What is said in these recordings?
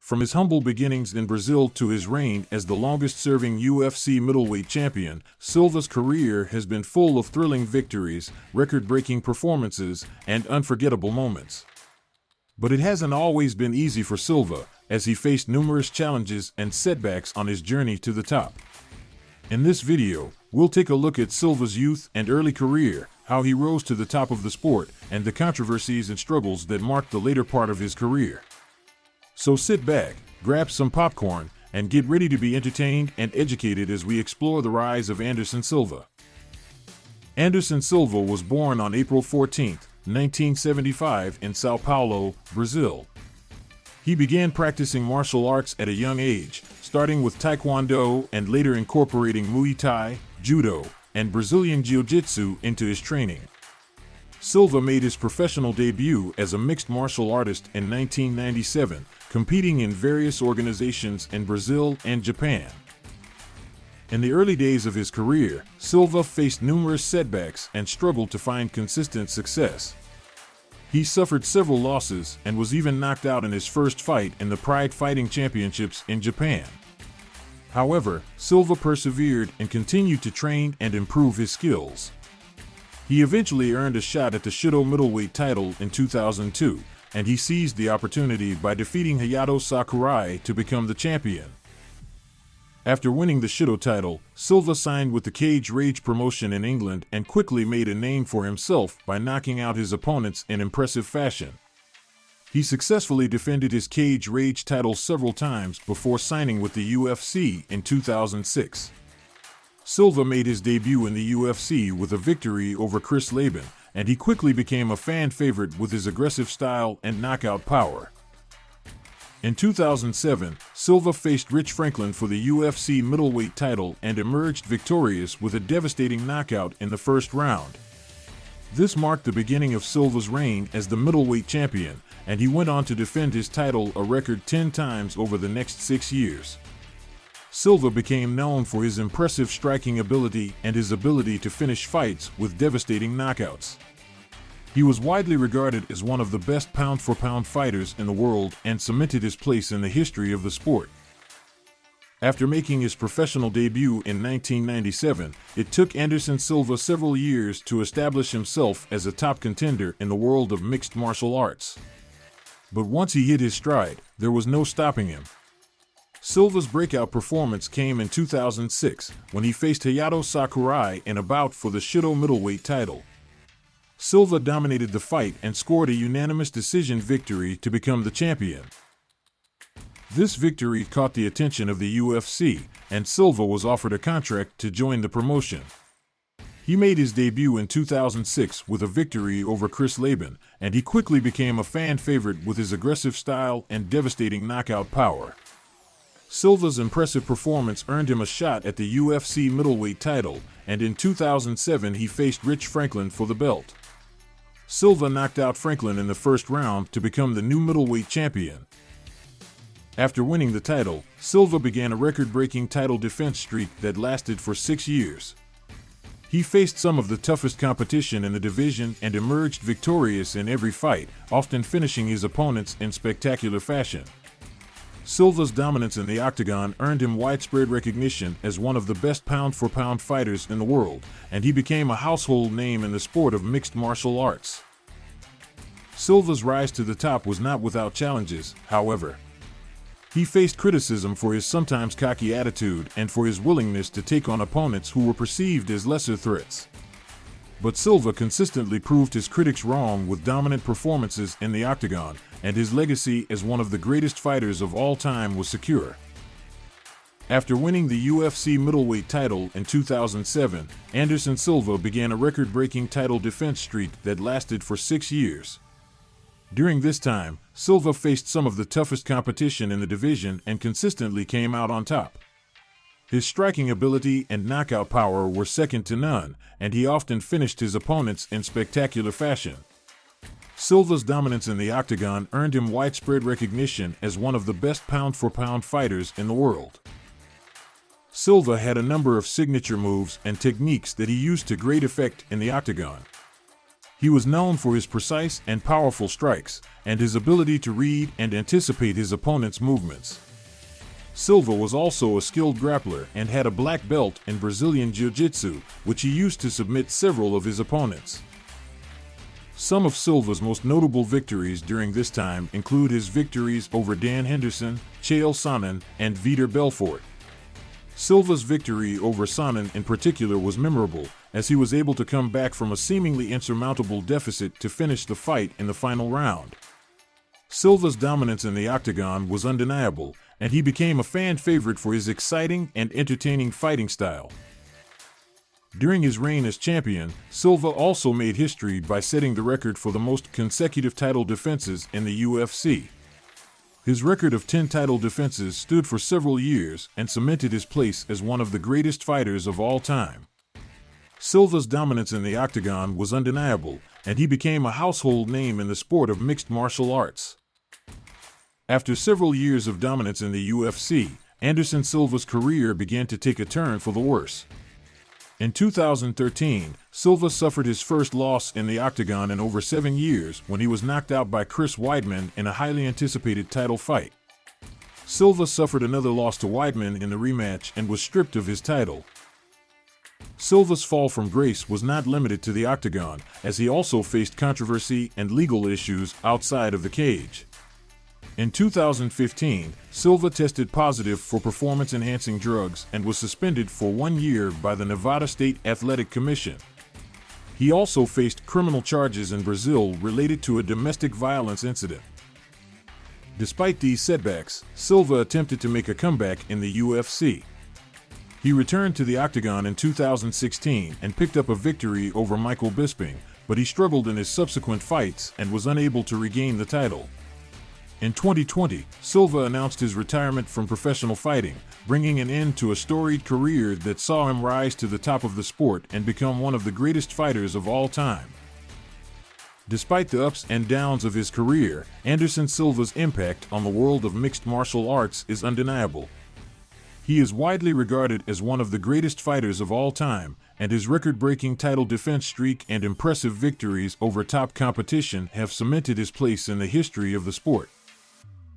From his humble beginnings in Brazil to his reign as the longest-serving UFC middleweight champion, Silva's career has been full of thrilling victories, record-breaking performances, and unforgettable moments. But it hasn't always been easy for Silva, as he faced numerous challenges and setbacks on his journey to the top. In this video, we'll take a look at Silva's youth and early career, how he rose to the top of the sport, and the controversies and struggles that marked the later part of his career. So sit back, grab some popcorn, and get ready to be entertained and educated as we explore the rise of Anderson Silva. Anderson Silva was born on April 14, 1975 in São Paulo, Brazil. He began practicing martial arts at a young age, starting with Taekwondo and later incorporating Muay Thai, Judo, and Brazilian Jiu-Jitsu into his training. Silva made his professional debut as a mixed martial artist in 1997, competing in various organizations in Brazil and Japan. In the early days of his career, Silva faced numerous setbacks and struggled to find consistent success. He suffered several losses and was even knocked out in his first fight in the Pride Fighting Championships in Japan. However, Silva persevered and continued to train and improve his skills. He eventually earned a shot at the Judo middleweight title in 2002, and he seized the opportunity by defeating Hayato Sakurai to become the champion. After winning the Judo title, Silva signed with the Cage Rage promotion in England and quickly made a name for himself by knocking out his opponents in impressive fashion. He successfully defended his Cage Rage title several times before signing with the UFC in 2006. Silva made his debut in the UFC with a victory over Chris Laban, and he quickly became a fan favorite with his aggressive style and knockout power. In 2007, Silva faced Rich Franklin for the UFC middleweight title and emerged victorious with a devastating knockout in the first round. This marked the beginning of Silva's reign as the middleweight champion, and he went on to defend his title a record 10 times over the next 6 years. Silva became known for his impressive striking ability and his ability to finish fights with devastating knockouts. He was widely regarded as one of the best pound-for-pound fighters in the world and cemented his place in the history of the sport. After making his professional debut in 1997, it took Anderson Silva several years to establish himself as a top contender in the world of mixed martial arts. But once he hit his stride, there was no stopping him. Silva's breakout performance came in 2006 when he faced Hayato Sakurai in a bout for the Judo middleweight title. Silva dominated the fight and scored a unanimous decision victory to become the champion. This victory caught the attention of the UFC, and Silva was offered a contract to join the promotion. He made his debut in 2006 with a victory over Chris Laban, and he quickly became a fan favorite with his aggressive style and devastating knockout power. Silva's impressive performance earned him a shot at the UFC middleweight title, and in 2007 he faced Rich Franklin for the belt. Silva knocked out Franklin in the first round to become the new middleweight champion. After winning the title, Silva began a record-breaking title defense streak that lasted for 6 years. He faced some of the toughest competition in the division and emerged victorious in every fight, often finishing his opponents in spectacular fashion. Silva's dominance in the octagon earned him widespread recognition as one of the best pound-for-pound fighters in the world, and he became a household name in the sport of mixed martial arts. Silva's rise to the top was not without challenges, however. He faced criticism for his sometimes cocky attitude and for his willingness to take on opponents who were perceived as lesser threats. But Silva consistently proved his critics wrong with dominant performances in the octagon, and his legacy as one of the greatest fighters of all time was secure. After winning the UFC middleweight title in 2007, Anderson Silva began a record-breaking title defense streak that lasted for 6 years. During this time, Silva faced some of the toughest competition in the division and consistently came out on top. His striking ability and knockout power were second to none, and he often finished his opponents in spectacular fashion. Silva's dominance in the octagon earned him widespread recognition as one of the best pound-for-pound fighters in the world. Silva had a number of signature moves and techniques that he used to great effect in the octagon. He was known for his precise and powerful strikes, and his ability to read and anticipate his opponent's movements. Silva was also a skilled grappler and had a black belt in Brazilian Jiu-Jitsu, which he used to submit several of his opponents. Some of Silva's most notable victories during this time include his victories over Dan Henderson, Chael Sonnen, and Vitor Belfort. Silva's victory over Sonnen in particular was memorable, as he was able to come back from a seemingly insurmountable deficit to finish the fight in the final round. Silva's dominance in the octagon was undeniable, and he became a fan favorite for his exciting and entertaining fighting style. During his reign as champion, Silva also made history by setting the record for the most consecutive title defenses in the UFC. His record of 10 title defenses stood for several years and cemented his place as one of the greatest fighters of all time. Silva's dominance in the octagon was undeniable, and he became a household name in the sport of mixed martial arts. After several years of dominance in the UFC, Anderson Silva's career began to take a turn for the worse. In 2013, Silva suffered his first loss in the octagon in over 7 years when he was knocked out by Chris Weidman in a highly anticipated title fight. Silva suffered another loss to Weidman in the rematch and was stripped of his title. Silva's fall from grace was not limited to the octagon, as he also faced controversy and legal issues outside of the cage. In 2015, Silva tested positive for performance-enhancing drugs and was suspended for 1 year by the Nevada State Athletic Commission. He also faced criminal charges in Brazil related to a domestic violence incident. Despite these setbacks, Silva attempted to make a comeback in the UFC. He returned to the octagon in 2016 and picked up a victory over Michael Bisping, but he struggled in his subsequent fights and was unable to regain the title. In 2020, Silva announced his retirement from professional fighting, bringing an end to a storied career that saw him rise to the top of the sport and become one of the greatest fighters of all time. Despite the ups and downs of his career, Anderson Silva's impact on the world of mixed martial arts is undeniable. He is widely regarded as one of the greatest fighters of all time, and his record-breaking title defense streak and impressive victories over top competition have cemented his place in the history of the sport.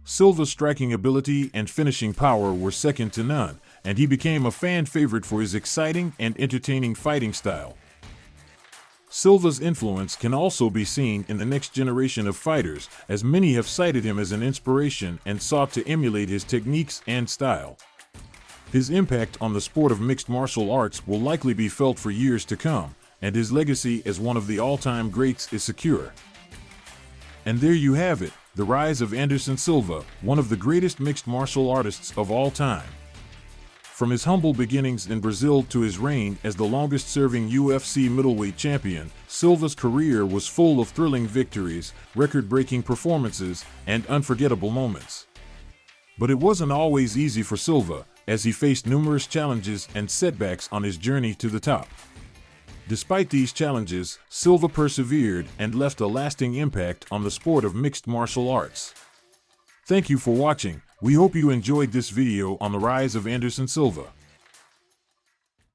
Silva's striking ability and finishing power were second to none, and he became a fan favorite for his exciting and entertaining fighting style. Silva's influence can also be seen in the next generation of fighters, as many have cited him as an inspiration and sought to emulate his techniques and style. His impact on the sport of mixed martial arts will likely be felt for years to come, and his legacy as one of the all-time greats is secure. And there you have it, the rise of Anderson Silva, one of the greatest mixed martial artists of all time. From his humble beginnings in Brazil to his reign as the longest-serving UFC middleweight champion, Silva's career was full of thrilling victories, record-breaking performances, and unforgettable moments. But it wasn't always easy for Silva, as he faced numerous challenges and setbacks on his journey to the top. Despite these challenges, Silva persevered and left a lasting impact on the sport of mixed martial arts. Thank you for watching. We hope you enjoyed this video on the rise of Anderson Silva.